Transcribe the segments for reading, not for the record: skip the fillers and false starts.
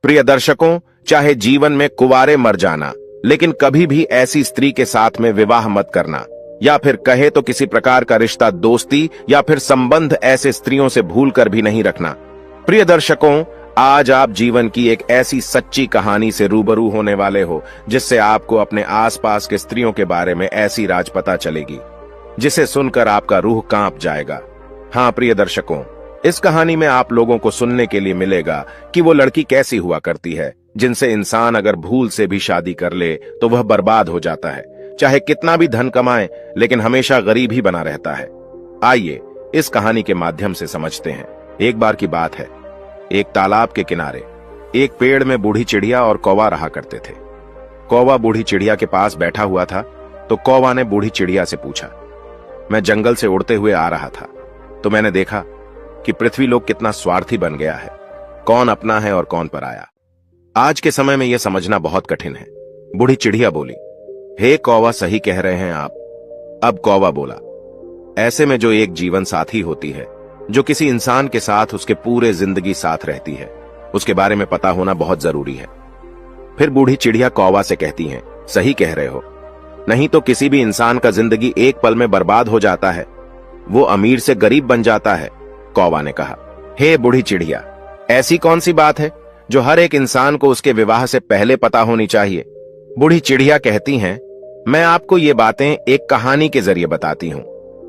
प्रिय दर्शकों, चाहे जीवन में कुंवारे मर जाना, लेकिन कभी भी ऐसी स्त्री के साथ में विवाह मत करना, या फिर कहे तो किसी प्रकार का रिश्ता, दोस्ती या फिर संबंध ऐसे स्त्रियों से भूल कर भी नहीं रखना। प्रिय दर्शकों, आज आप जीवन की एक ऐसी सच्ची कहानी से रूबरू होने वाले हो जिससे आपको अपने आसपास के स्त्रियों के बारे में ऐसी राज पता चलेगी जिसे सुनकर आपका रूह कांप जाएगा। हाँ प्रिय दर्शकों, इस कहानी में आप लोगों को सुनने के लिए मिलेगा कि वो लड़की कैसी हुआ करती है जिनसे इंसान अगर भूल से भी शादी कर ले तो वह बर्बाद हो जाता है, चाहे कितना भी धन कमाए लेकिन हमेशा गरीब ही बना रहता है। आइए इस कहानी के माध्यम से समझते हैं। एक बार की बात है, एक तालाब के किनारे एक पेड़ में बूढ़ी चिड़िया और कौवा रहा करते थे। कौवा बूढ़ी चिड़िया के पास बैठा हुआ था तो कौवा ने बूढ़ी चिड़िया से पूछा, मैं जंगल से उड़ते हुए आ रहा था तो मैंने देखा कि पृथ्वी लोक कितना स्वार्थी बन गया है, कौन अपना है और कौन पराया। आज के समय में यह समझना बहुत कठिन है। बूढ़ी चिड़िया बोली, हे कौवा, सही कह रहे हैं आप। अब कौवा बोला, ऐसे में जो एक जीवन साथी होती है, जो किसी इंसान के साथ उसके पूरे जिंदगी साथ रहती है, उसके बारे में पता होना बहुत जरूरी है। फिर बूढ़ी चिड़िया कौवा से कहती हैं, सही कह रहे हो, नहीं तो किसी भी इंसान का जिंदगी एक पल में बर्बाद हो जाता है, वो अमीर से गरीब बन जाता है। कौवा ने कहा, हे बूढ़ी चिड़िया, ऐसी कौन सी बात है जो हर एक इंसान को उसके विवाह से पहले पता होनी चाहिए। बूढ़ी चिड़िया कहती हैं, मैं आपको ये बातें एक कहानी के जरिए बताती हूं,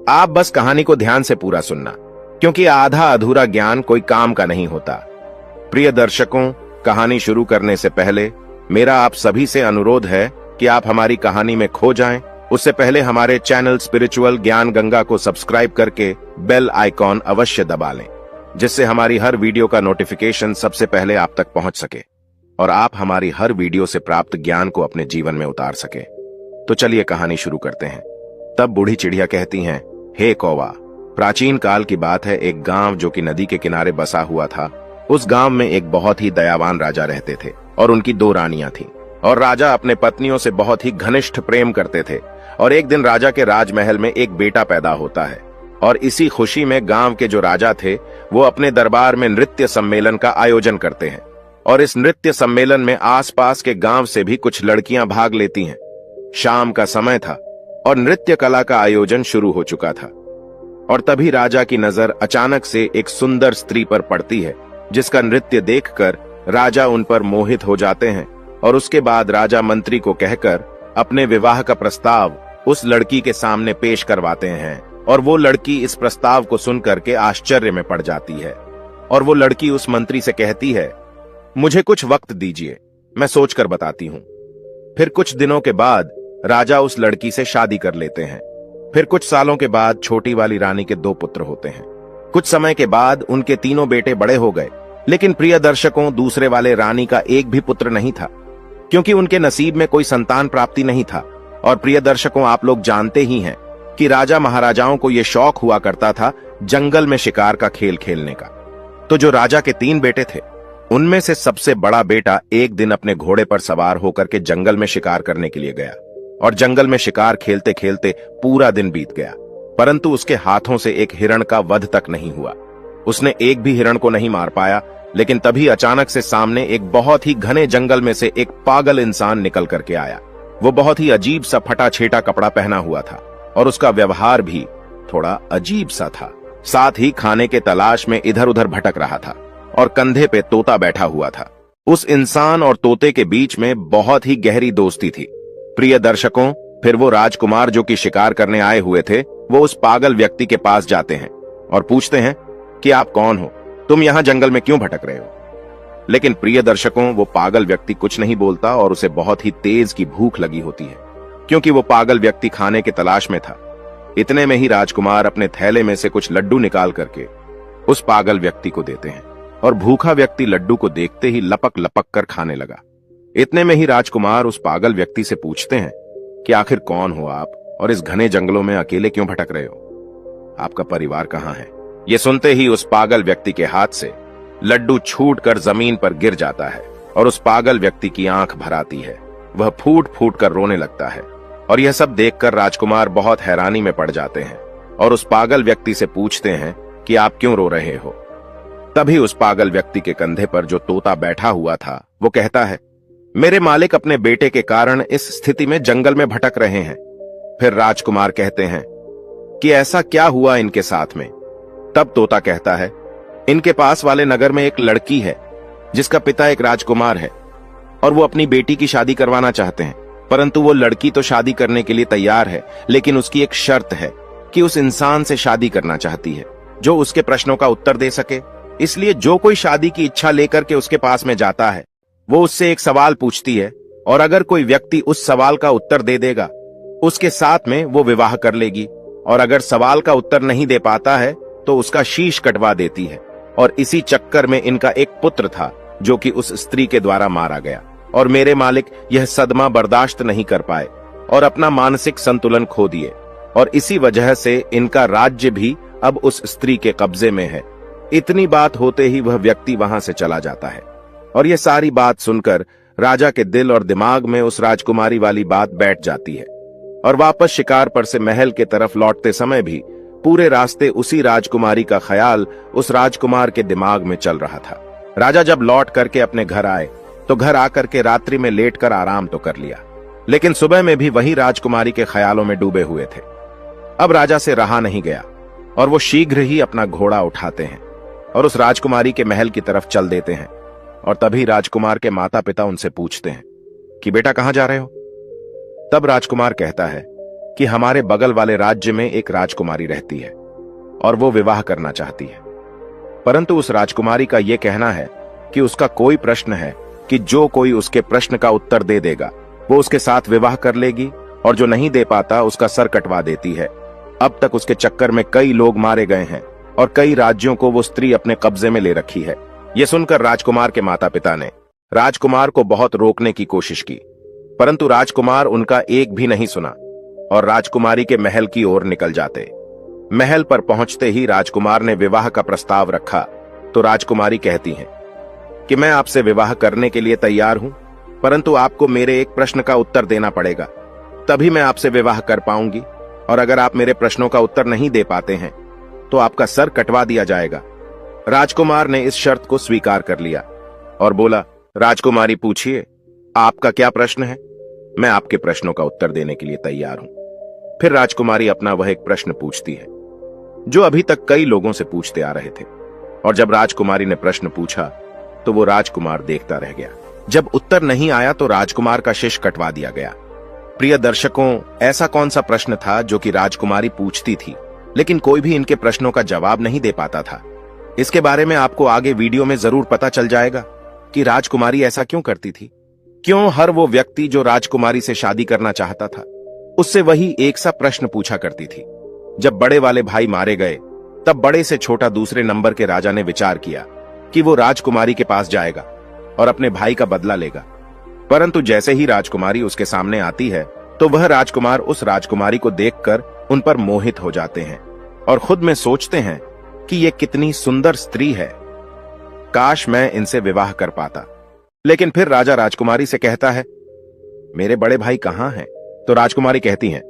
आप बस कहानी को ध्यान से पूरा सुनना, क्योंकि आधा अधूरा ज्ञान कोई काम का नहीं होता। प्रिय दर्शकों, कहानी शुरू करने से पहले मेरा आप सभी से अनुरोध है कि आप हमारी कहानी में खो जाएं, उससे पहले हमारे चैनल स्पिरिचुअल ज्ञान गंगा को सब्सक्राइब करके बेल आइकॉन अवश्य दबा लें, जिससे हमारी हर वीडियो का नोटिफिकेशन सबसे पहले आप तक पहुंच सके और आप हमारी हर वीडियो से प्राप्त ज्ञान को अपने जीवन में उतार सके। तो चलिए कहानी शुरू करते हैं। तब बूढ़ी चिड़िया कहती हैं, हे कौवा, प्राचीन काल की बात है, एक गांव जो कि नदी के किनारे बसा हुआ था, उस गांव में एक बहुत ही दयावान राजा रहते थे और उनकी 2 रानियां थीं, और राजा अपने पत्नियों से बहुत ही घनिष्ठ प्रेम करते थे। और एक दिन राजा के राजमहल में एक बेटा पैदा होता है, और इसी खुशी में गांव के जो राजा थे वो अपने दरबार में नृत्य सम्मेलन का आयोजन करते हैं, और इस नृत्य सम्मेलन में आसपास के गांव से भी कुछ लड़कियां भाग लेती हैं। शाम का समय था और नृत्य कला का आयोजन शुरू हो चुका था, और तभी राजा की नजर अचानक से एक सुंदर स्त्री पर पड़ती है, जिसका नृत्य देखकर राजा उन पर मोहित हो जाते हैं। और उसके बाद राजा मंत्री को कहकर अपने विवाह का प्रस्ताव उस लड़की के सामने पेश करवाते हैं, और वो लड़की इस प्रस्ताव को सुनकर के आश्चर्य में पड़ जाती है। और वो लड़की उस मंत्री से कहती है, मुझे कुछ वक्त दीजिए, मैं सोचकर बताती हूं। फिर कुछ दिनों के बाद राजा उस लड़की से शादी कर लेते हैं। फिर कुछ सालों के बाद छोटी वाली रानी के 2 पुत्र होते हैं। कुछ समय के बाद उनके 3 बेटे बड़े हो गए, लेकिन प्रिय दर्शकों, दूसरे वाले रानी का एक भी पुत्र नहीं था, क्योंकि उनके नसीब में कोई संतान प्राप्ति नहीं था। और प्रिय दर्शकों, आप लोग जानते ही हैं कि राजा महाराजाओं को यह शौक हुआ करता था जंगल में शिकार का खेल खेलने का। तो जो राजा के 3 बेटे थे, उनमें से सबसे बड़ा बेटा एक दिन अपने घोड़े पर सवार होकर के जंगल में शिकार करने के लिए गया, और जंगल में शिकार खेलते खेलते पूरा दिन बीत गया, परंतु उसके हाथों से एक हिरण का वध तक नहीं हुआ। उसने एक भी हिरण को नहीं मार पाया। लेकिन तभी अचानक से सामने एक बहुत ही घने जंगल में से एक पागल इंसान निकल करके आया। वो बहुत ही अजीब सा फटा छेटा कपड़ा पहना हुआ था, और उसका व्यवहार भी थोड़ा अजीब सा था। साथ ही खाने के तलाश में इधर उधर भटक रहा था, और कंधे पे तोता बैठा हुआ था। उस इंसान और तोते के बीच में बहुत ही गहरी दोस्ती थी। प्रिय दर्शकों, फिर वो राजकुमार जो कि शिकार करने आए हुए थे, वो उस पागल व्यक्ति के पास जाते हैं और पूछते हैं कि आप कौन हो, तुम यहां जंगल में क्यों भटक रहे हो। लेकिन प्रिय दर्शकों, वो पागल व्यक्ति कुछ नहीं बोलता, और उसे बहुत ही तेज की भूख लगी होती है, क्योंकि वो पागल व्यक्ति खाने की तलाश में था। इतने में ही राजकुमार अपने थैले में से कुछ लड्डू निकाल करके उस पागल व्यक्ति को देते हैं, और भूखा व्यक्ति लड्डू को देखते ही लपक लपक कर खाने लगा। इतने में ही राजकुमार उस पागल व्यक्ति से पूछते हैं कि आखिर कौन हो आप, और इस घने जंगलों में अकेले क्यों भटक रहे हो, आपका परिवार कहां है। ये सुनते ही उस पागल व्यक्ति के हाथ से लड्डू छूटकर जमीन पर गिर जाता है, और उस पागल व्यक्ति की आंख भर आती है। वह फूट फूट कर रोने लगता है, और यह सब देखकर राजकुमार बहुत हैरानी में पड़ जाते हैं, और उस पागल व्यक्ति से पूछते हैं कि आप क्यों रो रहे हो। तभी उस पागल व्यक्ति के कंधे पर जो तोता बैठा हुआ था वो कहता है, मेरे मालिक अपने बेटे के कारण इस स्थिति में जंगल में भटक रहे हैं। फिर राजकुमार कहते हैं कि ऐसा क्या हुआ इनके साथ में। तब तोता कहता है, इनके पास वाले नगर में एक लड़की है जिसका पिता एक राजकुमार है और वो अपनी बेटी की शादी करवाना चाहते हैं, परंतु वो लड़की तो शादी करने के लिए तैयार है, लेकिन उसकी एक शर्त है कि उस इंसान से शादी करना चाहती है जो उसके प्रश्नों का उत्तर दे सके। इसलिए जो कोई शादी की इच्छा लेकर के उसके पास में जाता है वो उससे एक सवाल पूछती है, और अगर कोई व्यक्ति उस सवाल का उत्तर दे देगा उसके साथ में वो विवाह कर लेगी, और अगर सवाल का उत्तर नहीं दे पाता है तो उसका शीश कटवा देती है। और इसी चक्कर में इनका एक पुत्र था जो कि उस स्त्री के द्वारा मारा गया, और मेरे मालिक यह सदमा बर्दाश्त नहीं कर पाए और अपना मानसिक संतुलन खो दिए, और इसी वजह से इनका राज्य भी अब उस स्त्री के कब्जे में है। इतनी बात होते ही वह व्यक्ति वहां से चला जाता है, और यह सारी बात सुनकर राजा के दिल और दिमाग में उस राजकुमारी वाली बात बैठ जाती है, और वापस शिकार पर से महल के तरफ लौटते समय भी पूरे रास्ते उसी राजकुमारी का ख्याल उस राजकुमार के दिमाग में चल रहा था। राजा जब लौट करके अपने घर आए तो घर आकर के रात्रि में लेटकर आराम तो कर लिया, लेकिन सुबह में भी वही राजकुमारी के ख्यालों में डूबे हुए थे। अब राजा से रहा नहीं गया और वो शीघ्र ही अपना घोड़ा उठाते हैं और उस राजकुमारी के महल की तरफ चल देते हैं। और तभी राजकुमार के माता पिता उनसे पूछते हैं कि बेटा कहां जा रहे हो। तब राजकुमार कहता है कि हमारे बगल वाले राज्य में एक राजकुमारी रहती है और वो विवाह करना चाहती है, परंतु उस राजकुमारी का यह कहना है कि उसका कोई प्रश्न है कि जो कोई उसके प्रश्न का उत्तर दे देगा वो उसके साथ विवाह कर लेगी, और जो नहीं दे पाता उसका सर कटवा देती है। अब तक उसके चक्कर में कई लोग मारे गए हैं और कई राज्यों को वो स्त्री अपने कब्जे में ले रखी है। यह सुनकर राजकुमार के माता पिता ने राजकुमार को बहुत रोकने की कोशिश की, परंतु राजकुमार उनका एक भी नहीं सुना और राजकुमारी के महल की ओर निकल जाते। महल पर पहुंचते ही राजकुमार ने विवाह का प्रस्ताव रखा तो राजकुमारी कहती हैं कि मैं आपसे विवाह करने के लिए तैयार हूं, परंतु आपको मेरे एक प्रश्न का उत्तर देना पड़ेगा, तभी मैं आपसे विवाह कर पाऊंगी, और अगर आप मेरे प्रश्नों का उत्तर नहीं दे पाते हैं तो आपका सर कटवा दिया जाएगा। राजकुमार ने इस शर्त को स्वीकार कर लिया और बोला, राजकुमारी पूछिए, आपका क्या प्रश्न है, मैं आपके प्रश्नों का उत्तर देने के लिए तैयार हूं। फिर राजकुमारी अपना वह एक प्रश्न पूछती है जो अभी तक कई लोगों से पूछते आ रहे थे, और जब राजकुमारी ने प्रश्न पूछा तो वो राजकुमार देखता रह गया। जब उत्तर नहीं आया तो राजकुमार का शीश कटवा दिया गया। प्रिय दर्शकों, ऐसा कौन सा प्रश्न था जो कि राजकुमारी पूछती थी लेकिन कोई भी इनके प्रश्नों का जवाब नहीं दे पाता था? इसके बारे में आपको आगे वीडियो में जरूर पता चल जाएगा कि राजकुमारी ऐसा क्यों करती थी। क्यों हर वो व्यक्ति जो राजकुमारी से शादी करना चाहता था उससे वही एक सा प्रश्न पूछा करती थी। जब बड़े वाले भाई मारे गए तब बड़े से छोटा दूसरे नंबर के राजा ने विचार किया कि वो राजकुमारी के पास जाएगा और अपने भाई का बदला लेगा, परंतु जैसे ही राजकुमारी उसके सामने आती है तो वह राजकुमार उस राजकुमारी को देखकर उन पर मोहित हो जाते हैं और खुद में सोचते हैं कि ये कितनी सुंदर स्त्री है, काश मैं इनसे विवाह कर पाता। लेकिन फिर राजा राजकुमारी से कहता है, मेरे बड़े भाई कहां हैं? तो राजकुमारी कहती हैं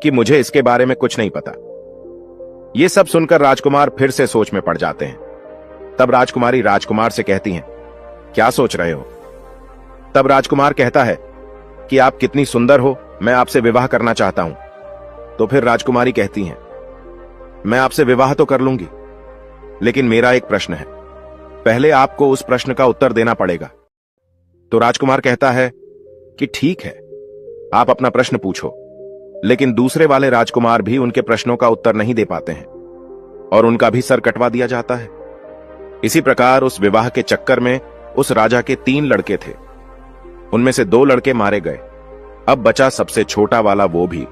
कि मुझे इसके बारे में कुछ नहीं पता। ये सब सुनकर राजकुमार फिर से सोच में पड़ जाते हैं। तब राजकुमारी राजकुमार से कहती हैं, क्या सोच रहे हो? तब राजकुमार कहता है कि आप कितनी सुंदर हो, मैं आपसे विवाह करना चाहता हूं। तो फिर राजकुमारी कहती हैं, मैं आपसे विवाह तो कर लूंगी, लेकिन मेरा एक प्रश्न है, पहले आपको उस प्रश्न का उत्तर देना पड़ेगा। तो राजकुमार कहता है कि ठीक है, आप अपना प्रश्न पूछो। लेकिन दूसरे वाले राजकुमार भी उनके प्रश्नों का उत्तर नहीं दे पाते हैं और उनका भी सर कटवा दिया जाता है। इसी प्रकार उस विवाह के चक्कर में उस राजा के 3 लड़के थे, उनमें से 2 लड़के मारे गए। अब बचा सबसे छोटा वाला, वो भी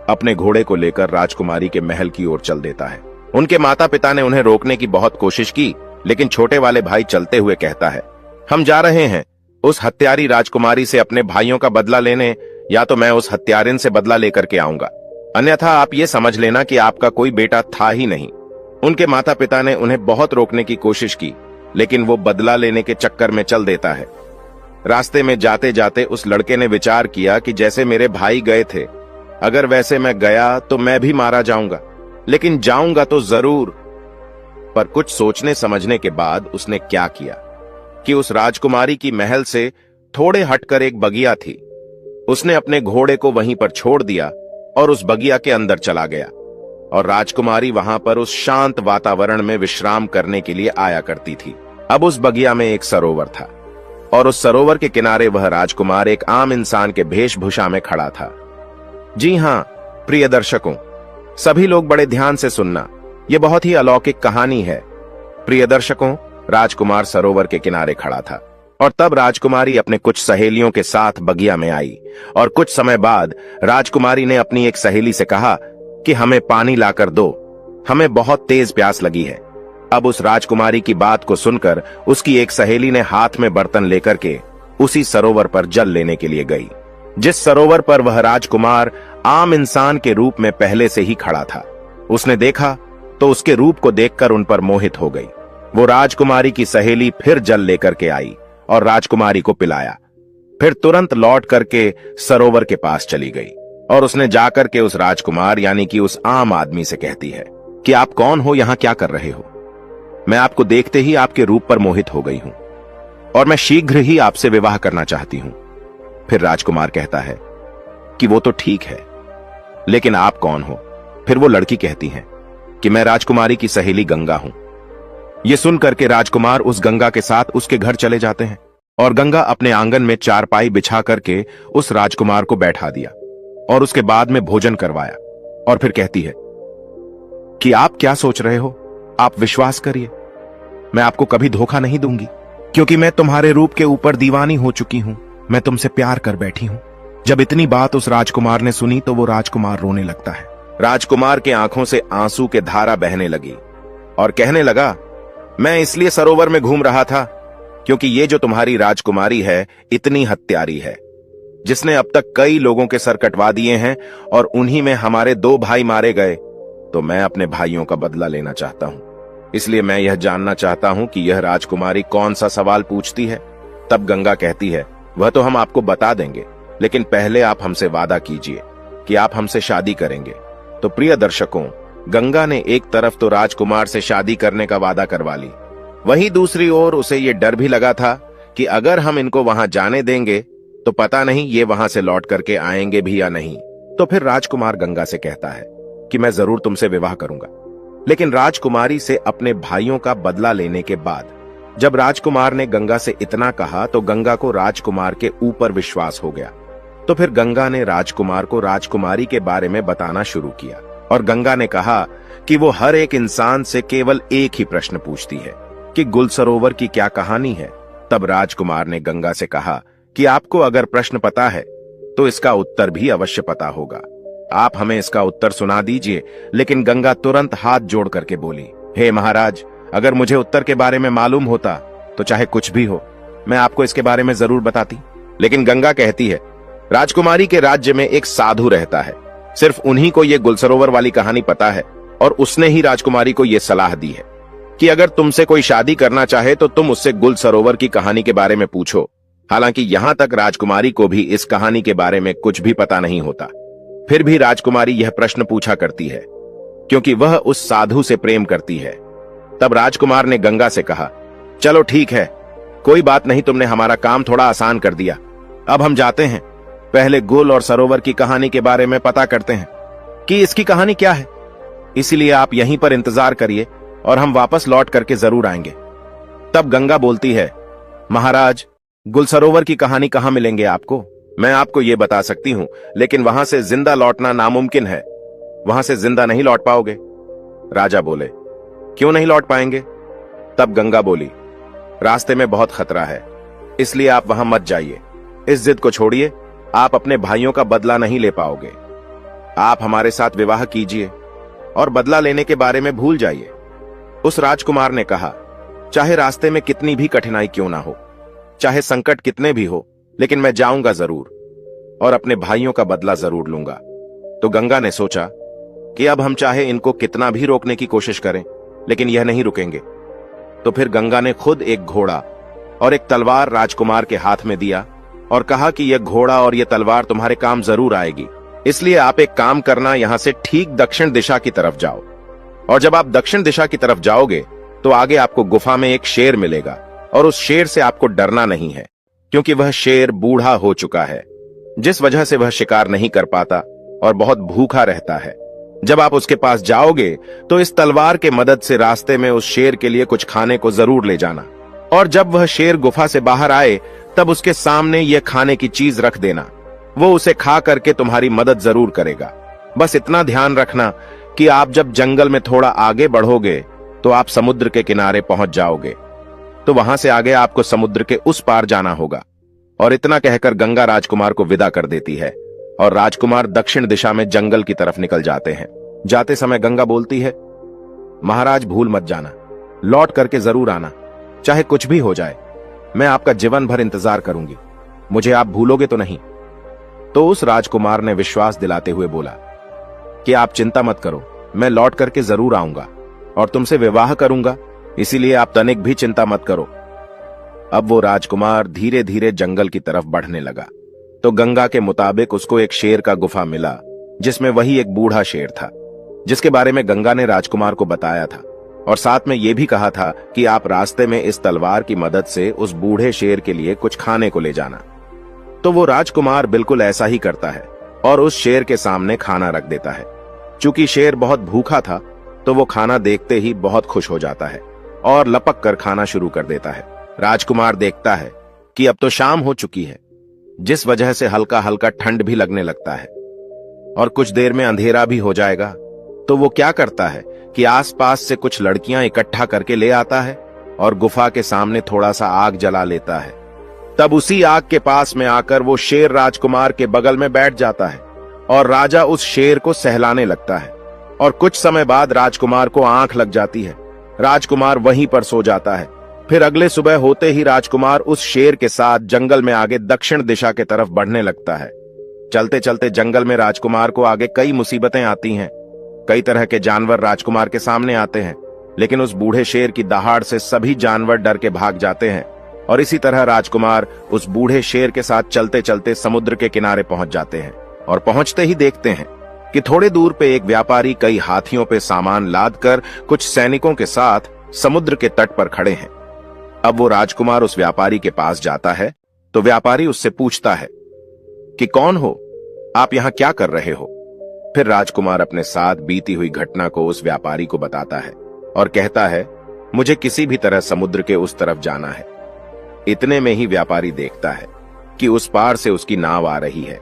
अपने घोड़े को लेकर राजकुमारी के महल की ओर चल देता है। उनके माता पिता ने उन्हें रोकने की बहुत कोशिश की, लेकिन छोटे वाले भाई चलते हुए कहता है, हम जा रहे हैं उस हत्यारी राजकुमारी से अपने भाइयों का बदला लेने, या तो मैं उस हत्यारिन से बदला लेकर के आऊंगा, अन्यथा आप ये समझ लेना कि आपका कोई बेटा था ही नहीं। उनके माता पिता ने उन्हें बहुत रोकने की कोशिश की, लेकिन वो बदला लेने के चक्कर में चल देता है। रास्ते में जाते जाते उस लड़के ने विचार किया कि जैसे मेरे भाई गए थे, अगर वैसे मैं गया तो मैं भी मारा जाऊंगा, लेकिन जाऊंगा तो जरूर। पर कुछ सोचने समझने के बाद उसने क्या किया कि उस राजकुमारी की महल से थोड़े हटकर एक बगिया थी। उसने अपने घोड़े को वहीं पर छोड़ दिया और उस बगिया के अंदर चला गया, और राजकुमारी वहां पर उस शांत वातावरण में विश्राम करने के लिए आया करती थी। अब उस बगिया में एक सरोवर था, और उस सरोवर के किनारे वह राजकुमार एक आम इंसान के वेशभूषा में खड़ा था। जी हां प्रिय दर्शकों, सभी लोग बड़े ध्यान से सुनना, यह बहुत ही अलौकिक कहानी है। प्रिय दर्शकों, राजकुमार सरोवर के किनारे खड़ा था, और तब राजकुमारी अपने कुछ सहेलियों के साथ बगिया में आई, और कुछ समय बाद राजकुमारी ने अपनी एक सहेली से कहा कि हमें पानी लाकर दो, हमें बहुत तेज प्यास लगी है। अब उस राजकुमारी की बात को सुनकर उसकी एक सहेली ने हाथ में बर्तन लेकर के उसी सरोवर पर जल लेने के लिए गई, जिस सरोवर पर वह राजकुमार आम इंसान के रूप में पहले से ही खड़ा था। उसने देखा तो उसके रूप को देखकर उन पर मोहित हो गई। वो राजकुमारी की सहेली फिर जल लेकर के आई और राजकुमारी को पिलाया, फिर तुरंत लौट करके सरोवर के पास चली गई, और उसने जाकर के उस राजकुमार यानी कि उस आम आदमी से कहती है कि आप कौन हो, यहां क्या कर रहे हो? मैं आपको देखते ही आपके रूप पर मोहित हो गई हूं, और मैं शीघ्र ही आपसे विवाह करना चाहती हूं। फिर राजकुमार कहता है कि वो तो ठीक है, लेकिन आप कौन हो? फिर वो लड़की कहती है कि मैं राजकुमारी की सहेली गंगा हूं। ये सुनकर के राजकुमार उस गंगा के साथ उसके घर चले जाते हैं, और गंगा अपने आंगन में चारपाई बिछा करके उस राजकुमार को बैठा दिया, और उसके बाद में भोजन करवाया, और फिर कहती है कि आप क्या सोच रहे हो? आप विश्वास करिए, मैं आपको कभी धोखा नहीं दूंगी, क्योंकि मैं तुम्हारे रूप के ऊपर दीवानी हो चुकी हूं। मैं तुमसे प्यार कर बैठी हूं। जब इतनी बात उस राजकुमार ने सुनी तो वो राजकुमार रोने लगता है। राजकुमार के आंखों से आंसू के धारा बहने लगी, और कहने लगा, मैं इसलिए सरोवर में घूम रहा था क्योंकि ये जो तुम्हारी राजकुमारी है इतनी हत्यारी है, जिसने अब तक कई लोगों के सर कटवा दिए हैं, और उन्हीं में हमारे 2 भाई मारे गए। तो मैं अपने भाइयों का बदला लेना चाहता हूं, इसलिए मैं यह जानना चाहता हूं कि यह राजकुमारी कौन सा सवाल पूछती है। तब गंगा कहती है, वह तो हम आपको बता देंगे, लेकिन पहले आप हमसे वादा कीजिए कि आप हमसे शादी करेंगे। तो प्रिय दर्शकों, गंगा ने एक तरफ तो राजकुमार से शादी करने का वादा करवा ली, वहीं दूसरी ओर उसे यह डर भी लगा था कि अगर हम इनको वहां जाने देंगे तो पता नहीं ये वहां से लौट करके आएंगे भी या नहीं। तो फिर राजकुमार गंगा से कहता है कि मैं जरूर तुमसे विवाह करूंगा। लेकिन राजकुमारी से अपने भाइयों का बदला लेने के बाद जब राजकुमार ने गंगा से इतना कहा तो गंगा को राजकुमार के ऊपर विश्वास हो गया। तो फिर गंगा ने राजकुमार को राजकुमारी के बारे में बताना शुरू किया, और गंगा ने कहा कि वो हर एक इंसान से केवल एक ही प्रश्न पूछती है कि गुल सरोवर की क्या कहानी है। तब राजकुमार ने गंगा से कहा कि आपको अगर प्रश्न पता है तो इसका उत्तर भी अवश्य पता होगा, आप हमें इसका उत्तर सुना दीजिए। लेकिन गंगा तुरंत हाथ जोड़ करके बोली, हे महाराज, अगर मुझे उत्तर के बारे में मालूम होता तो चाहे कुछ भी हो मैं आपको इसके बारे में जरूर बताती। लेकिन गंगा कहती है, राजकुमारी के राज्य में एक साधु रहता है, सिर्फ उन्हीं को यह गुलसरोवर वाली कहानी पता है, और उसने ही राजकुमारी को यह सलाह दी है कि अगर तुमसे कोई शादी करना चाहे तो तुम उससे गुल सरोवर की कहानी के बारे में पूछो। हालांकि यहां तक राजकुमारी को भी इस कहानी के बारे में कुछ भी पता नहीं होता, फिर भी राजकुमारी यह प्रश्न पूछा करती है क्योंकि वह उस साधु से प्रेम करती है। तब राजकुमार ने गंगा से कहा, चलो ठीक है, कोई बात नहीं, तुमने हमारा काम थोड़ा आसान कर दिया। अब हम जाते हैं, पहले गुल और सरोवर की कहानी के बारे में पता करते हैं कि इसकी कहानी क्या है। इसलिए आप यहीं पर इंतजार करिए और हम वापस लौट करके जरूर आएंगे। तब गंगा बोलती है, महाराज, गुल सरोवर की कहानी कहां मिलेंगे आपको? मैं आपको यह बता सकती हूं, लेकिन वहां से जिंदा लौटना नामुमकिन है, वहां से जिंदा नहीं लौट पाओगे। राजा बोले, क्यों नहीं लौट पाएंगे? तब गंगा बोली, रास्ते में बहुत खतरा है, इसलिए आप वहां मत जाइए। इस जिद को छोड़िए, आप अपने भाइयों का बदला नहीं ले पाओगे। आप हमारे साथ विवाह कीजिए और बदला लेने के बारे में भूल जाइए। उस राजकुमार ने कहा, चाहे रास्ते में कितनी भी कठिनाई क्यों ना हो, चाहे संकट कितने भी हो, लेकिन मैं जाऊंगा जरूर और अपने भाइयों का बदला जरूर लूंगा। तो गंगा ने सोचा कि अब हम चाहे इनको कितना भी रोकने की कोशिश करें, लेकिन यह नहीं रुकेंगे। तो फिर गंगा ने खुद एक घोड़ा और एक तलवार राजकुमार के हाथ में दिया और कहा कि यह घोड़ा और यह तलवार तुम्हारे काम जरूर आएगी, इसलिए आप एक काम करना, यहां से ठीक दक्षिण दिशा की तरफ जाओ, और जब आप दक्षिण दिशा की तरफ जाओगे तो आगे आपको गुफा में एक शेर मिलेगा और उस शेर से आपको डरना नहीं है, क्योंकि वह शेर बूढ़ा हो चुका है, जिस वजह से वह शिकार नहीं कर पाता और बहुत भूखा रहता है। जब आप उसके पास जाओगे तो इस तलवार के मदद से रास्ते में उस शेर के लिए कुछ खाने को जरूर ले जाना, और जब वह शेर गुफा से बाहर आए तब उसके सामने यह खाने की चीज रख देना। वो उसे खा करके तुम्हारी मदद जरूर करेगा। बस इतना ध्यान रखना कि आप जब जंगल में थोड़ा आगे बढ़ोगे तो आप समुद्र के किनारे पहुंच जाओगे, तो वहां से आगे आपको समुद्र के उस पार जाना होगा। और इतना कहकर गंगा राजकुमार को विदा कर देती है और राजकुमार दक्षिण दिशा में जंगल की तरफ निकल जाते हैं। जाते समय गंगा बोलती है, महाराज भूल मत जाना, लौट करके जरूर आना, चाहे कुछ भी हो जाए, मैं आपका जीवन भर इंतजार करूंगी, मुझे आप भूलोगे तो नहीं। तो उस राजकुमार ने विश्वास दिलाते हुए बोला कि आप चिंता मत करो, मैं लौट करके जरूर आऊंगा और तुमसे विवाह करूंगा, इसीलिए आप तनिक भी चिंता मत करो। अब वो राजकुमार धीरे धीरे जंगल की तरफ बढ़ने लगा तो गंगा के मुताबिक उसको एक शेर का गुफा मिला, जिसमें वही एक बूढ़ा शेर था, जिसके बारे में गंगा ने राजकुमार को बताया था और साथ में यह भी कहा था कि आप रास्ते में इस तलवार की मदद से उस बूढ़े शेर के लिए कुछ खाने को ले जाना। तो वो राजकुमार बिल्कुल ऐसा ही करता है और उस शेर के सामने खाना रख देता है। चूंकि शेर बहुत भूखा था तो वो खाना देखते ही बहुत खुश हो जाता है और लपक कर खाना शुरू कर देता है। राजकुमार देखता है कि अब तो शाम हो चुकी है, जिस वजह से हल्का हल्का ठंड भी लगने लगता है और कुछ देर में अंधेरा भी हो जाएगा। तो वो क्या करता है कि आसपास से कुछ लड़कियां इकट्ठा करके ले आता है और गुफा के सामने थोड़ा सा आग जला लेता है। तब उसी आग के पास में आकर वो शेर राजकुमार के बगल में बैठ जाता है और राजा उस शेर को सहलाने लगता है और कुछ समय बाद राजकुमार को आंख लग जाती है। राजकुमार वहीं पर सो जाता है। फिर अगले सुबह होते ही राजकुमार उस शेर के साथ जंगल में आगे दक्षिण दिशा की तरफ बढ़ने लगता है। चलते चलते जंगल में राजकुमार को आगे कई मुसीबतें आती हैं। कई तरह के जानवर राजकुमार के सामने आते हैं, लेकिन उस बूढ़े शेर की दहाड़ से सभी जानवर डर के भाग जाते हैं और इसी तरह राजकुमार उस बूढ़े शेर के साथ चलते चलते समुद्र के किनारे पहुंच जाते हैं और पहुंचते ही देखते हैं कि थोड़े दूर पे एक व्यापारी कई हाथियों पे सामान लादकर कुछ सैनिकों के साथ समुद्र के तट पर खड़े हैं। अब वो राजकुमार उस व्यापारी के पास जाता है तो व्यापारी उससे पूछता है कि कौन हो, आप यहां क्या कर रहे हो। फिर राजकुमार अपने साथ बीती हुई घटना को उस व्यापारी को बताता है और कहता है, मुझे किसी भी तरह समुद्र के उस तरफ जाना है। इतने में ही व्यापारी देखता है कि उस पार से उसकी नाव आ रही है,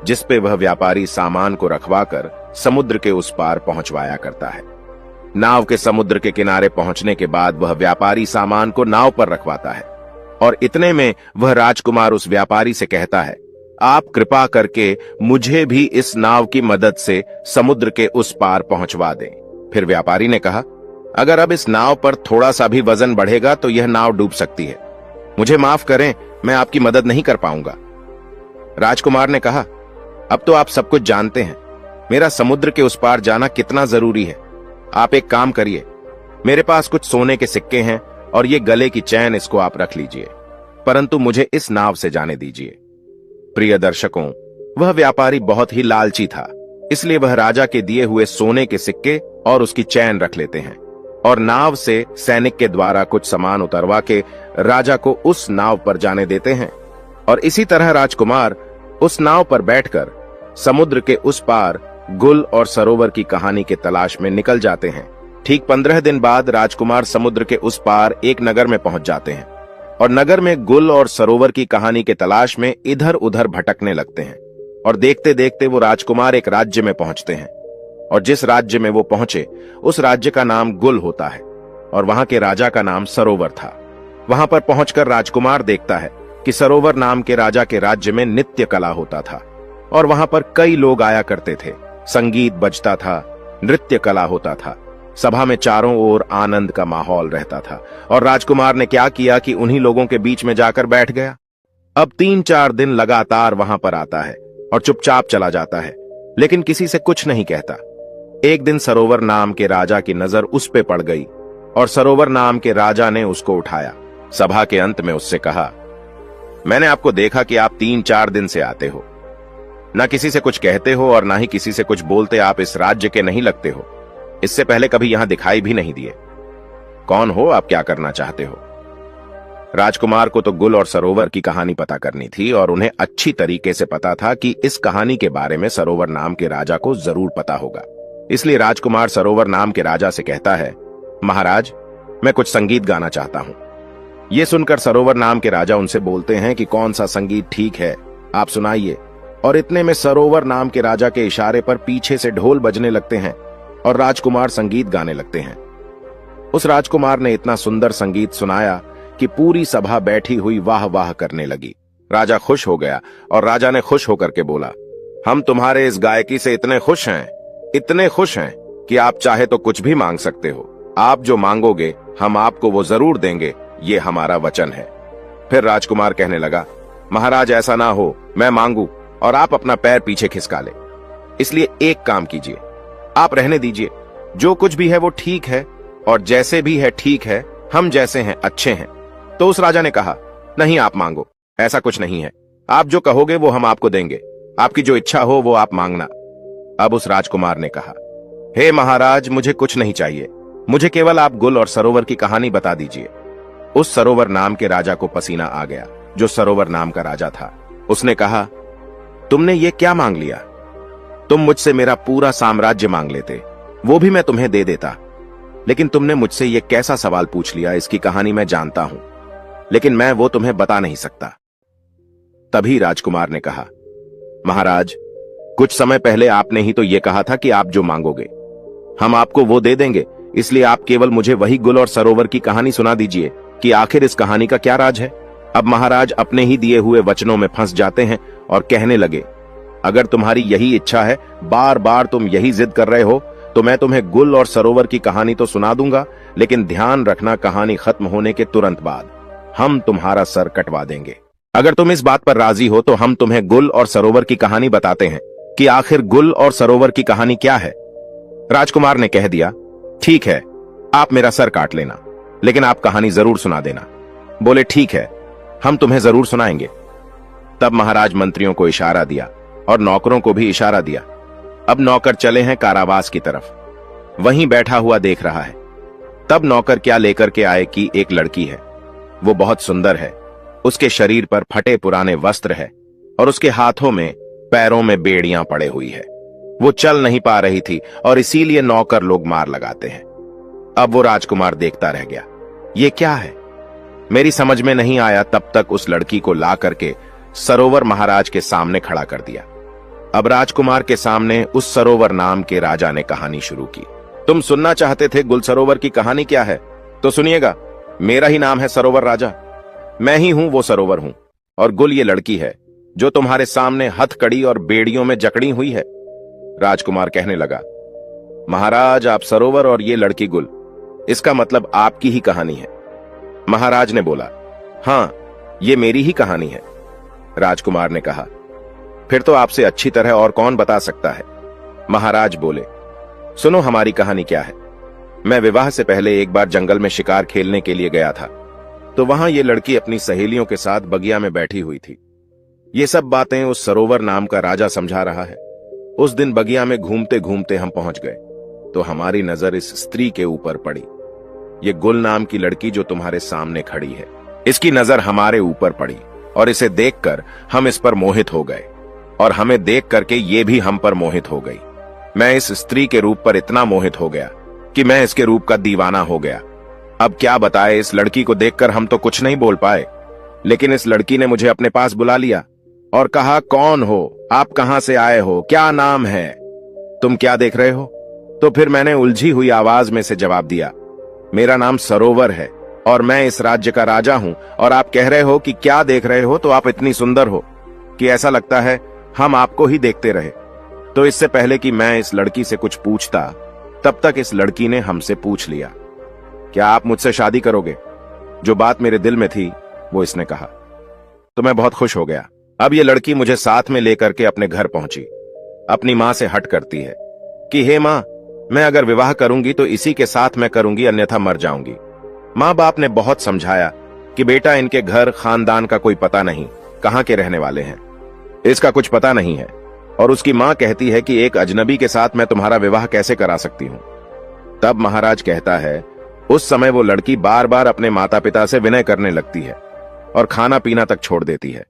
जिस पे वह व्यापारी सामान को रखवाकर समुद्र के उस पार पहुंचवाया करता है। नाव के समुद्र के किनारे पहुंचने के बाद वह व्यापारी सामान को नाव पर रखवाता है और इतने में वह राजकुमार उस व्यापारी से कहता है, आप कृपा करके मुझे भी इस नाव की मदद से समुद्र के उस पार पहुंचवा दें। फिर व्यापारी ने कहा, अगर अब इस नाव पर थोड़ा सा भी वजन बढ़ेगा तो यह नाव डूब सकती है, मुझे माफ करें, मैं आपकी मदद नहीं कर पाऊंगा। राजकुमार ने कहा, अब तो आप सब कुछ जानते हैं, मेरा समुद्र के उस पार जाना कितना जरूरी है। आप एक काम करिए, मेरे पास कुछ सोने के सिक्के हैं और ये गले की चैन, इसको आप रख लीजिए, परंतु मुझे इस नाव से जाने दीजिए। प्रिय दर्शकों, वह व्यापारी बहुत ही लालची था, इसलिए वह राजा के दिए हुए सोने के सिक्के और उसकी चैन रख लेते हैं और नाव से सैनिक के द्वारा कुछ सामान उतरवा के राजा को उस नाव पर जाने देते हैं। और इसी तरह राजकुमार उस नाव पर बैठकर समुद्र के उस पार गुल और सरोवर की कहानी के तलाश में निकल जाते हैं। ठीक 15 दिन बाद राजकुमार समुद्र के उस पार एक नगर में पहुंच जाते हैं और नगर में गुल और सरोवर की कहानी के तलाश में इधर उधर भटकने लगते हैं और देखते देखते वो राजकुमार एक राज्य में पहुंचते हैं और जिस राज्य में वो पहुंचे उस राज्य का नाम गुल होता है और वहां के राजा का नाम सरोवर था। वहां पर पहुंचकर राजकुमार देखता है कि सरोवर नाम के राजा के राज्य में नित्य कला होता था और वहां पर कई लोग आया करते थे, संगीत बजता था, नृत्य कला होता था, सभा में चारों ओर आनंद का माहौल रहता था। और राजकुमार ने क्या किया कि उन्हीं लोगों के बीच में जाकर बैठ गया। अब 3-4 दिन लगातार वहां पर आता है और चुपचाप चला जाता है, लेकिन किसी से कुछ नहीं कहता। एक दिन सरोवर नाम के राजा की नजर उस पे पड़ गई और सरोवर नाम के राजा ने उसको उठाया। सभा के अंत में उससे कहा, मैंने आपको देखा कि आप 3-4 दिन से आते हो, ना किसी से कुछ कहते हो और ना ही किसी से कुछ बोलते। आप इस राज्य के नहीं लगते हो, इससे पहले कभी यहां दिखाई भी नहीं दिए। कौन हो, आप क्या करना चाहते हो? राजकुमार को तो गुल और सरोवर की कहानी पता करनी थी और उन्हें अच्छी तरीके से पता था कि इस कहानी के बारे में सरोवर नाम के राजा को जरूर पता होगा। इसलिए राजकुमार सरोवर नाम के राजा से कहता है, महाराज, मैं कुछ संगीत गाना चाहता हूं। यह सुनकर सरोवर नाम के राजा उनसे बोलते हैं कि कौन सा संगीत ठीक है, आप सुनाइए। और इतने में सरोवर नाम के राजा के इशारे पर पीछे से ढोल बजने लगते हैं और राजकुमार संगीत गाने लगते हैं। उस राजकुमार ने इतना सुंदर संगीत सुनाया कि पूरी सभा बैठी हुई वाह वाह करने लगी। राजा खुश हो गया और राजा ने खुश होकर के बोला, हम तुम्हारे इस गायकी से इतने खुश हैं कि आप चाहे तो कुछ भी मांग सकते हो। आप जो मांगोगे हम आपको वो जरूर देंगे, ये हमारा वचन है। फिर राजकुमार कहने लगा, महाराज ऐसा ना हो, मैं मांगू और आप अपना पैर पीछे खिसका ले। इसलिए एक काम कीजिए, आप रहने दीजिए, जो कुछ भी है वो ठीक है और जैसे भी है ठीक है, हम जैसे हैं अच्छे हैं। तो उस राजा ने कहा, नहीं, आप मांगो, ऐसा कुछ नहीं है, आप जो कहोगे वो हम आपको देंगे, आपकी जो इच्छा हो वो आप मांगना। अब उस राजकुमार ने कहा, हे महाराज, मुझे कुछ नहीं चाहिए, मुझे केवल आप गुल और सरोवर की कहानी बता दीजिए। उस सरोवर नाम के राजा को पसीना आ गया, जो सरोवर नाम का राजा था। उसने कहा, तुमने ये क्या मांग लिया? तुम मुझसे मेरा पूरा साम्राज्य मांग लेते, वो भी मैं तुम्हें दे देता, लेकिन तुमने मुझसे ये कैसा सवाल पूछ लिया, इसकी कहानी मैं जानता हूं, लेकिन मैं वो तुम्हें बता नहीं सकता। तभी राजकुमार ने कहा, महाराज, कुछ समय पहले आपने ही तो ये कहा था कि आप जो मांगोगे हम आपको वो दे देंगे, इसलिए आप केवल मुझे वही गुल और सरोवर की कहानी सुना दीजिए कि आखिर इस कहानी का क्या राज है। अब महाराज अपने ही दिए हुए वचनों में फंस जाते हैं और कहने लगे, अगर तुम्हारी यही इच्छा है, बार बार तुम यही जिद कर रहे हो, तो मैं तुम्हें गुल और सरोवर की कहानी तो सुना दूंगा, लेकिन ध्यान रखना, कहानी खत्म होने के तुरंत बाद हम तुम्हारा सर कटवा देंगे। अगर तुम इस बात पर राजी हो तो हम तुम्हें गुल और सरोवर की कहानी बताते हैं कि आखिर गुल और सरोवर की कहानी क्या है। राजकुमार ने कह दिया, ठीक है, आप मेरा सर काट लेना, लेकिन आप कहानी जरूर सुना देना। बोले, ठीक है, हम तुम्हें जरूर सुनाएंगे। तब महाराज मंत्रियों को इशारा दिया और नौकरों को भी इशारा दिया। अब नौकर चले हैं कारावास की तरफ, वहीं बैठा हुआ देख रहा है। तब नौकर क्या लेकर के आए कि एक लड़की है, वो बहुत सुंदर है, उसके शरीर पर फटे पुराने वस्त्र है और उसके हाथों में पैरों में बेड़ियां पड़े हुई है। वो चल नहीं पा रही थी और इसीलिए नौकर लोग मार लगाते हैं। अब वो राजकुमार देखता रह गया, ये क्या है, मेरी समझ में नहीं आया। तब तक उस लड़की को ला करके सरोवर महाराज के सामने खड़ा कर दिया। अब राजकुमार के सामने उस सरोवर नाम के राजा ने कहानी शुरू की। तुम सुनना चाहते थे गुल सरोवर की कहानी क्या है, तो सुनिएगा। मेरा ही नाम है सरोवर राजा, मैं ही हूं वो सरोवर हूं, और गुल ये लड़की है जो तुम्हारे सामने हथकड़ी और बेड़ियों में जकड़ी हुई है। राजकुमार कहने लगा, महाराज, आप सरोवर और ये लड़की गुल, इसका मतलब आपकी ही कहानी है। महाराज ने बोला, हां, ये मेरी ही कहानी है। राजकुमार ने कहा, फिर तो आपसे अच्छी तरह और कौन बता सकता है। महाराज बोले, सुनो हमारी कहानी क्या है। मैं विवाह से पहले एक बार जंगल में शिकार खेलने के लिए गया था, तो वहां ये लड़की अपनी सहेलियों के साथ बगिया में बैठी हुई थी। ये सब बातें उस सरोवर नाम का राजा समझा रहा है। उस दिन बगिया में घूमते घूमते हम पहुंच गए तो हमारी नजर इस स्त्री के ऊपर पड़ी। ये गुल नाम की लड़की जो तुम्हारे सामने खड़ी है, इसकी नजर हमारे ऊपर पड़ी और इसे देखकर हम इस पर मोहित हो गए और हमें देख करके ये भी हम पर मोहित हो गई। मैं इस स्त्री के रूप पर इतना मोहित हो गया कि मैं इसके रूप का दीवाना हो गया। अब क्या बताए, इस लड़की को देखकर हम तो कुछ नहीं बोल पाए, लेकिन इस लड़की ने मुझे अपने पास बुला लिया और कहा, कौन हो आप, कहां से आए हो, क्या नाम है, तुम क्या देख रहे हो। तो फिर मैंने उलझी हुई आवाज में से जवाब दिया, मेरा नाम सरोवर है और मैं इस राज्य का राजा हूं, और आप कह रहे हो कि क्या देख रहे हो, तो आप इतनी सुंदर हो कि ऐसा लगता है हम आपको ही देखते रहे। तो इससे पहले कि मैं इस लड़की से कुछ पूछता, तब तक इस लड़की ने हमसे पूछ लिया, क्या आप मुझसे शादी करोगे। जो बात मेरे दिल में थी वो इसने कहा, तो मैं बहुत खुश हो गया। अब ये लड़की मुझे साथ में लेकर के अपने घर पहुंची। अपनी मां से हट करती है कि हे मां, मैं अगर विवाह करूंगी तो इसी के साथ मैं करूंगी, अन्यथा मर जाऊंगी। मां बाप ने बहुत समझाया कि बेटा, इनके घर खानदान का कोई पता नहीं, कहां के रहने वाले हैं, इसका कुछ पता नहीं है। और उसकी मां कहती है कि एक अजनबी के साथ मैं तुम्हारा विवाह कैसे करा सकती हूं। तब महाराज कहता है, उस समय वो लड़की बार बार अपने माता पिता से विनय करने लगती है और खाना पीना तक छोड़ देती है।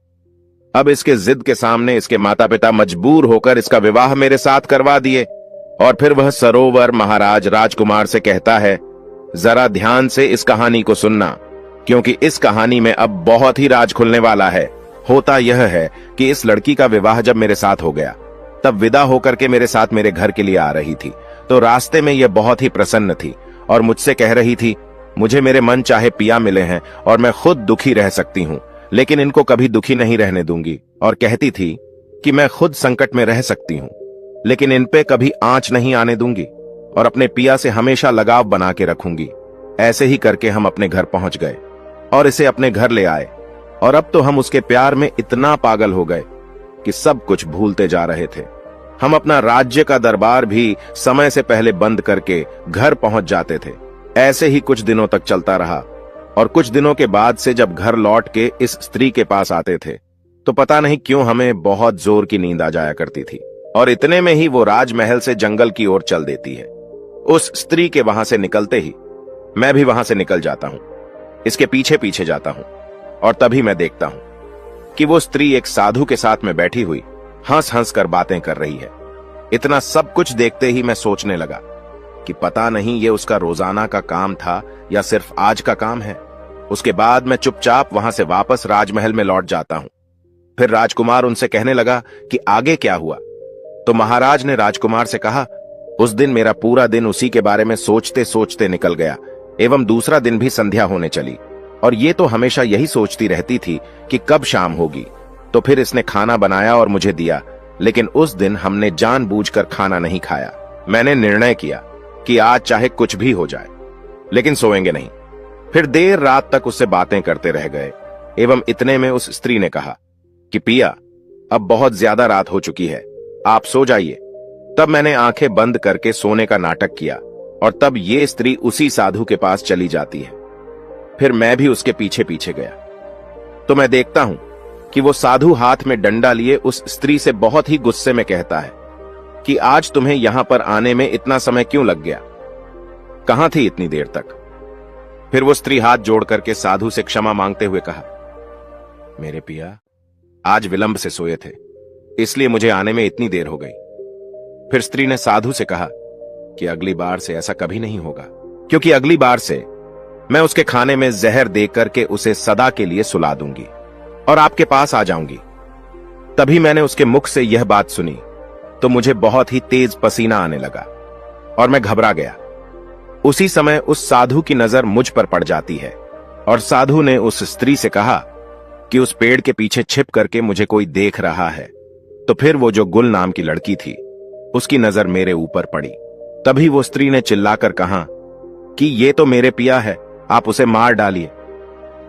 अब इसके जिद के सामने इसके माता पिता मजबूर होकर इसका विवाह मेरे साथ करवा दिए। और फिर वह सरोवर महाराज राजकुमार से कहता है, जरा ध्यान से इस कहानी को सुनना, क्योंकि इस कहानी में अब बहुत ही राज खुलने वाला है। होता यह है कि इस लड़की का विवाह जब मेरे साथ हो गया, तब विदा होकर के मेरे साथ मेरे घर के लिए आ रही थी, तो रास्ते में यह बहुत ही प्रसन्न थी और मुझसे कह रही थी, मुझे मेरे मन चाहे पिया मिले हैं और मैं खुद दुखी रह सकती हूँ, लेकिन इनको कभी दुखी नहीं रहने दूंगी। और कहती थी कि मैं खुद संकट में रह सकती हूँ, लेकिन इन पे कभी आंच नहीं आने दूंगी और अपने पिया से हमेशा लगाव बना के रखूंगी। ऐसे ही करके हम अपने घर पहुंच गए और इसे अपने घर ले आए, और अब तो हम उसके प्यार में इतना पागल हो गए कि सब कुछ भूलते जा रहे थे। हम अपना राज्य का दरबार भी समय से पहले बंद करके घर पहुंच जाते थे। ऐसे ही कुछ दिनों तक चलता रहा, और कुछ दिनों के बाद से जब घर लौट के इस स्त्री के पास आते थे, तो पता नहीं क्यों हमें बहुत जोर की नींद आ जाया करती थी, और इतने में ही वो राजमहल से जंगल की ओर चल देती है। उस स्त्री के वहां से निकलते ही मैं भी वहां से निकल जाता हूं, इसके पीछे पीछे जाता हूं, और तभी मैं देखता हूं कि वो स्त्री एक साधु के साथ में बैठी हुई हंस हंस कर बातें कर रही है। इतना सब कुछ देखते ही मैं सोचने लगा कि पता नहीं ये उसका रोजाना का काम था या सिर्फ आज का काम है। उसके बाद मैं चुपचाप वहां से वापस राजमहल में लौट जाता हूं। फिर राजकुमार उनसे कहने लगा कि आगे क्या हुआ। तो महाराज ने राजकुमार से कहा, उस दिन मेरा पूरा दिन उसी के बारे में सोचते सोचते निकल गया, एवं दूसरा दिन भी संध्या होने चली, और ये तो हमेशा यही सोचती रहती थी कि कब शाम होगी। तो फिर इसने खाना बनाया और मुझे दिया, लेकिन उस दिन हमने जानबूझकर खाना नहीं खाया। मैंने निर्णय किया कि आज चाहे कुछ भी हो जाए, लेकिन सोएंगे नहीं। फिर देर रात तक उससे बातें करते रह गए, एवं इतने में उस स्त्री ने कहा कि पिया, अब बहुत ज्यादा रात हो चुकी है, आप सो जाइए। तब मैंने आंखें बंद करके सोने का नाटक किया, और तब ये स्त्री उसी साधु के पास चली जाती है। फिर मैं भी उसके पीछे पीछे गया, तो मैं देखता हूं कि वो साधु हाथ में डंडा लिए उस स्त्री से बहुत ही गुस्से में कहता है कि आज तुम्हें यहां पर आने में इतना समय क्यों लग गया, कहां थी इतनी देर तक। फिर वो स्त्री हाथ जोड़ करके साधु से क्षमा मांगते हुए कहा, मेरे पिया, आज विलंब से सोए थे, इसलिए मुझे आने में इतनी देर हो गई। फिर स्त्री ने साधु से कहा कि अगली बार से ऐसा कभी नहीं होगा, क्योंकि अगली बार से मैं उसके खाने में जहर दे करके उसे सदा के लिए सुला दूंगी और आपके पास आ जाऊंगी। तभी मैंने उसके मुख से यह बात सुनी तो मुझे बहुत ही तेज पसीना आने लगा और मैं घबरा गया। उसी समय उस साधु की नजर मुझ पर पड़ जाती है, और साधु ने उस स्त्री से कहा कि उस पेड़ के पीछे छिप करके मुझे कोई देख रहा है। तो फिर वो जो गुल नाम की लड़की थी, उसकी नजर मेरे ऊपर पड़ी। तभी वो स्त्री ने चिल्लाकर कहा कि ये तो मेरे पिया है, आप उसे मार डालिए।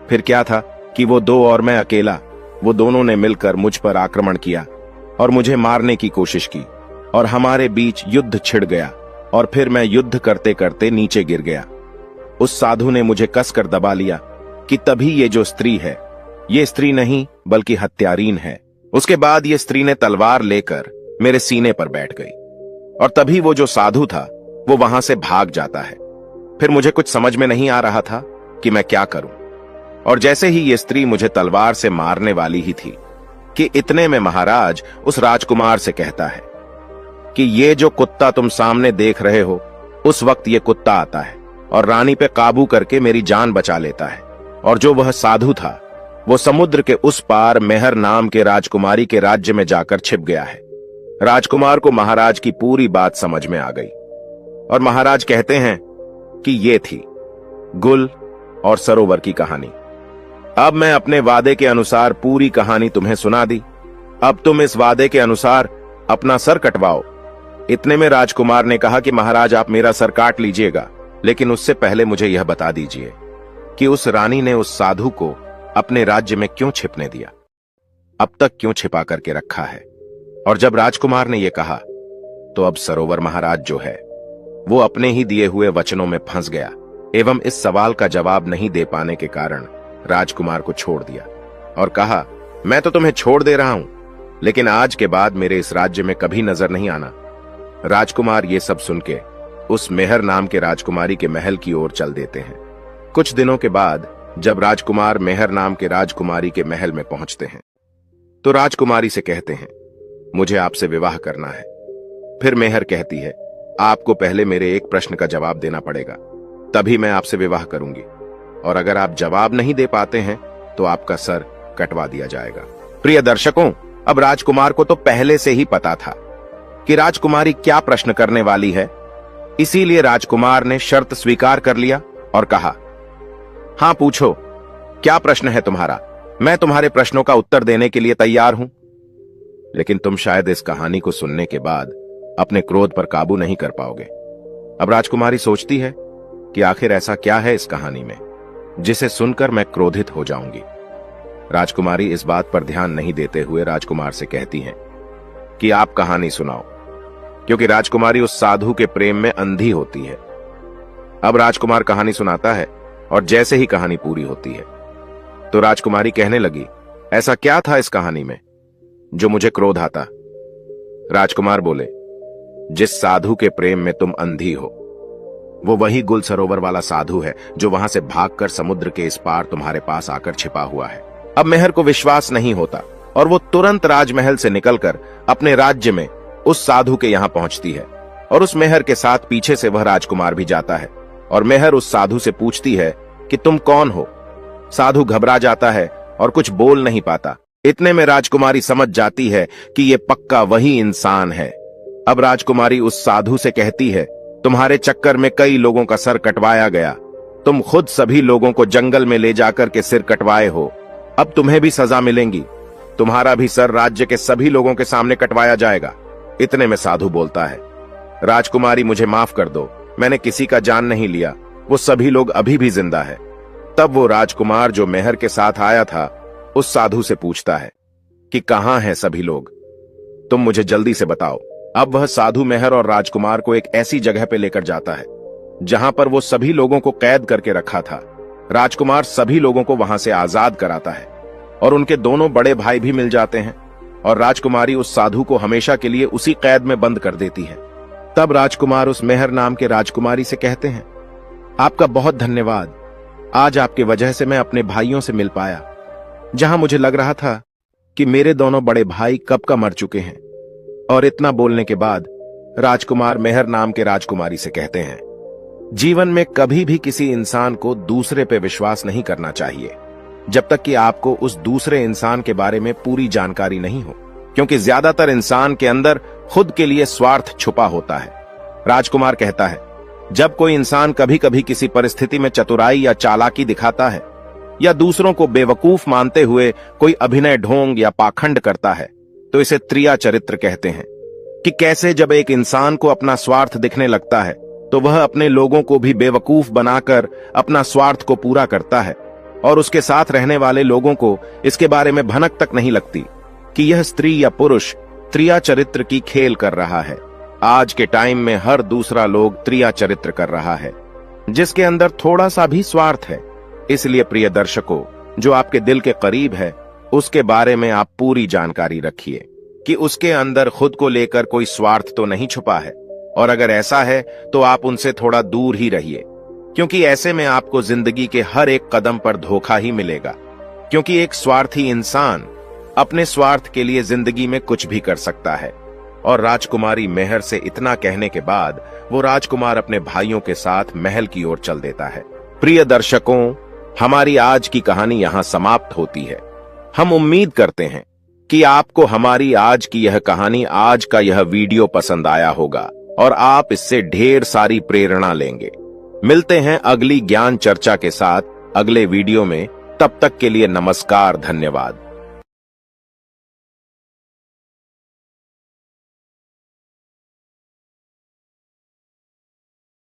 फिर क्या था कि वो दो और मैं अकेला, वो दोनों ने मिलकर मुझ पर आक्रमण किया और मुझे मारने की कोशिश की, और हमारे बीच युद्ध छिड़ गया, और फिर मैं युद्ध करते करते नीचे गिर गया। उस साधु ने मुझे कसकर दबा लिया कि तभी ये जो स्त्री है, ये स्त्री नहीं बल्कि हत्यारीन है। उसके बाद ये स्त्री ने तलवार लेकर मेरे सीने पर बैठ गई, और तभी वो जो साधु था वो वहां से भाग जाता है। फिर मुझे कुछ समझ में नहीं आ रहा था कि मैं क्या करूं, और जैसे ही ये स्त्री मुझे तलवार से मारने वाली ही थी कि इतने में महाराज उस राजकुमार से कहता है कि ये जो कुत्ता तुम सामने देख रहे हो, उस वक्त ये कुत्ता आता है और रानी पे काबू करके मेरी जान बचा लेता है। और जो वह साधु था वो समुद्र के उस पार मेहर नाम के राजकुमारी के राज्य में जाकर छिप गया है। राजकुमार को महाराज की पूरी बात समझ में आ गई, और महाराज कहते हैं कि ये थी गुल और सरोवर की कहानी। अब मैं अपने वादे के अनुसार पूरी कहानी तुम्हें सुना दी। अब तुम इस वादे के अनुसार अपना सर कटवाओ। इतने में राजकुमार ने कहा कि महाराज, आप मेरा सर काट लीजिएगा, लेकिन उससे पहले मुझे यह बता दीजिए कि उस रानी ने उस साधु को अपने राज्य में क्यों छिपने दिया, अब तक क्यों छिपा करके रखा है। और जब राजकुमार ने यह कहा तो अब सरोवर महाराज जो है वो अपने ही दिए हुए वचनों में फंस गया, एवं इस सवाल का जवाब नहीं दे पाने के कारण राजकुमार को छोड़ दिया और कहा, मैं तो तुम्हें छोड़ दे रहा हूं, लेकिन आज के बाद मेरे इस राज्य में कभी नजर नहीं आना। राजकुमार ये सब सुन के उस मेहर नाम के राजकुमारी के महल की ओर चल देते हैं। कुछ दिनों के बाद जब राजकुमार मेहर नाम के राजकुमारी के महल में पहुंचते हैं तो राजकुमारी से कहते हैं, मुझे आपसे विवाह करना है। फिर मेहर कहती है, आपको पहले मेरे एक प्रश्न का जवाब देना पड़ेगा, तभी मैं आपसे विवाह करूंगी, और अगर आप जवाब नहीं दे पाते हैं तो आपका सर कटवा दिया जाएगा। प्रिय दर्शकों, अब राजकुमार को तो पहले से ही पता था कि राजकुमारी क्या प्रश्न करने वाली है, इसीलिए राजकुमार ने शर्त स्वीकार कर लिया और कहा, हां पूछो, क्या प्रश्न है तुम्हारा? मैं तुम्हारे प्रश्नों का उत्तर देने के लिए तैयार हूं। लेकिन तुम शायद इस कहानी को सुनने के बाद अपने क्रोध पर काबू नहीं कर पाओगे। अब राजकुमारी सोचती है कि आखिर ऐसा क्या है इस कहानी में जिसे सुनकर मैं क्रोधित हो जाऊंगी। राजकुमारी इस बात पर ध्यान नहीं देते हुए राजकुमार से कहती हैं कि आप कहानी सुनाओ, क्योंकि राजकुमारी उस साधु के प्रेम में अंधी होती है। अब राजकुमार कहानी सुनाता है और जैसे ही कहानी पूरी होती है तो राजकुमारी कहने लगी, ऐसा क्या था इस कहानी में जो मुझे क्रोध आता? राजकुमार बोले, जिस साधु के प्रेम में तुम अंधी हो वो वही गुल सरोवर वाला साधु है जो वहां से भागकर समुद्र के इस पार तुम्हारे पास आकर छिपा हुआ है। अब मेहर को विश्वास नहीं होता और वो तुरंत राजमहल से निकलकर अपने राज्य में उस साधु के यहां पहुंचती है, और उस मेहर के साथ पीछे से वह राजकुमार भी जाता है। और मेहर उस साधु से पूछती है कि तुम कौन हो? साधु घबरा जाता है और कुछ बोल नहीं पाता। इतने में राजकुमारी समझ जाती है कि ये पक्का वही इंसान है। अब राजकुमारी उस साधु से कहती है, तुम्हारे चक्कर में कई लोगों का सर कटवाया गया, तुम खुद सभी लोगों को जंगल में ले जाकर के सिर कटवाए हो, अब तुम्हें भी सजा मिलेगी, तुम्हारा भी सर राज्य के सभी लोगों के सामने कटवाया जाएगा। इतने में साधु बोलता है, राजकुमारी मुझे माफ कर दो, मैंने किसी का जान नहीं लिया, वो सभी लोग अभी भी जिंदा है। तब वो राजकुमार जो मेहर के साथ आया था उस साधु से पूछता है कि कहां हैं सभी लोग, तुम मुझे जल्दी से बताओ। अब वह साधु मेहर और राजकुमार को एक ऐसी जगह पे लेकर जाता है जहां पर वो सभी लोगों को कैद करके रखा था। राजकुमार सभी लोगों को वहां से आजाद कराता है और उनके दोनों बड़े भाई भी मिल जाते हैं, और राजकुमारी उस साधु को हमेशा के लिए उसी कैद में बंद कर देती है। तब राजकुमार उस मेहर नाम के राजकुमारी से कहते हैं, आपका बहुत धन्यवाद, आज आपके वजह से मैं अपने भाइयों से मिल पाया, जहां मुझे लग रहा था कि मेरे दोनों बड़े भाई कब का मर चुके हैं। और इतना बोलने के बाद राजकुमार मेहर नाम के राजकुमारी से कहते हैं, जीवन में कभी भी किसी इंसान को दूसरे पे विश्वास नहीं करना चाहिए जब तक कि आपको उस दूसरे इंसान के बारे में पूरी जानकारी नहीं हो, क्योंकि ज्यादातर इंसान के अंदर खुद के लिए स्वार्थ छुपा होता है। राजकुमार कहता है, जब कोई इंसान कभी कभी किसी परिस्थिति में चतुराई या चालाकी दिखाता है या दूसरों को बेवकूफ मानते हुए कोई अभिनय ढोंग या पाखंड करता है तो इसे त्रिया चरित्र कहते हैं। कि कैसे जब एक इंसान को अपना स्वार्थ दिखने लगता है तो वह अपने लोगों को भी बेवकूफ बनाकर अपना स्वार्थ को पूरा करता है, और उसके साथ रहने वाले लोगों को इसके बारे में भनक तक नहीं लगती कि यह स्त्री या पुरुष त्रिया चरित्र की खेल कर रहा है। आज के टाइम में हर दूसरा लोग त्रिया चरित्र कर रहा है जिसके अंदर थोड़ा सा भी स्वार्थ है। इसलिए प्रिय दर्शकों, जो आपके दिल के करीब है उसके बारे में आप पूरी जानकारी रखिए कि उसके अंदर खुद को लेकर कोई स्वार्थ तो नहीं छुपा है, और अगर ऐसा है तो आप उनसे थोड़ा दूर ही रहिए, क्योंकि ऐसे में आपको जिंदगी के हर एक कदम पर धोखा ही मिलेगा। क्योंकि एक स्वार्थी इंसान अपने स्वार्थ के लिए जिंदगी में कुछ भी कर सकता है। और राजकुमारी मेहर से इतना कहने के बाद वो राजकुमार अपने भाइयों के साथ महल की ओर चल देता है। प्रिय दर्शकों, हमारी आज की कहानी यहां समाप्त होती है। हम उम्मीद करते हैं कि आपको हमारी आज की यह कहानी, आज का यह वीडियो पसंद आया होगा और आप इससे ढेर सारी प्रेरणा लेंगे। मिलते हैं अगली ज्ञान चर्चा के साथ अगले वीडियो में। तब तक के लिए नमस्कार, धन्यवाद।